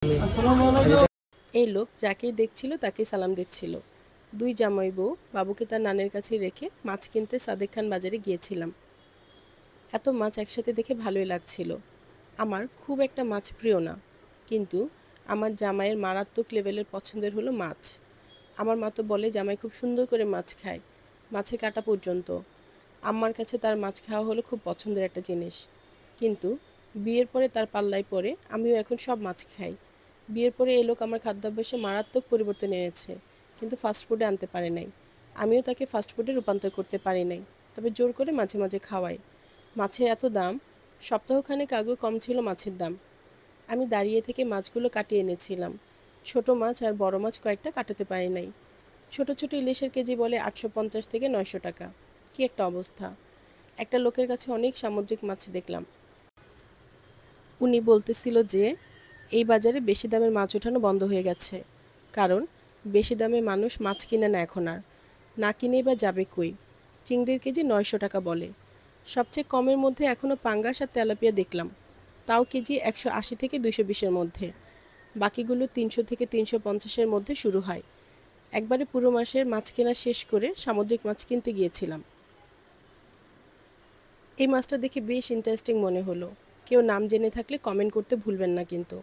এই লোক যাকেই দেখছিল তাকেই সালাম দিচ্ছিল। দুই জামাই বউ বাবুকে তার নানের কাছে রেখে মাছ কিনতে সাদেক খান বাজারে গিয়েছিলাম। এত মাছ একসাথে দেখে ভালোই লাগছিল। আমার খুব একটা মাছ প্রিয় না, কিন্তু আমার জামাইয়ের মারাত্মক লেভেলের পছন্দের হলো মাছ। আমার মা তো বলে জামাই খুব সুন্দর করে মাছ খায়, মাছের কাঁটা পর্যন্ত। আমার কাছে তার মাছ খাওয়া হলো খুব পছন্দের একটা জিনিস। কিন্তু বিয়ের পরে তার পাল্লায় পড়ে আমিও এখন সব মাছ খাই। বিয়ের পরে এই লোক আমার খাদ্যাভ্যাসে মারাত্মক পরিবর্তন এনেছে, কিন্তু ফাস্টফুডে আনতে পারে নাই। আমিও তাকে ফাস্টফুডে রূপান্তর করতে পারি নাই, তবে জোর করে মাঝে মাঝে খাওয়াই। মাছের এত দাম, সপ্তাহখানেক আগেও কম ছিল মাছের দাম। আমি দাঁড়িয়ে থেকে মাছগুলো কাটিয়ে এনেছিলাম। ছোট মাছ আর বড় মাছ কয়েকটা কাটাতে পারি নাই। ছোট ছোট ইলিশের কেজি বলে 850 থেকে 900 টাকা। কি একটা অবস্থা! একটা লোকের কাছে অনেক সামুদ্রিক মাছ দেখলাম। উনি বলতেছিল যে এই বাজারে বেশি দামের মাছ ওঠানো বন্ধ হয়ে গেছে, কারণ বেশি দামে মানুষ মাছ কিনে না এখন আর। না কিনেই বা যাবে কই? চিংড়ির কেজি 900 টাকা বলে। সবচেয়ে কমের মধ্যে এখনও পাঙ্গাস আর তেলাপিয়া দেখলাম, তাও কেজি 180 থেকে 220-এর মধ্যে। বাকিগুলো 300 থেকে 350-এর মধ্যে শুরু হয়। একবারে পুরো মাসের মাছ কেনা শেষ করে সামুদ্রিক মাছ কিনতে গিয়েছিলাম। এই মাছটা দেখে বেশ ইন্টারেস্টিং মনে হলো। কেউ নাম জেনে থাকলে কমেন্ট করতে ভুলবেন না কিন্তু।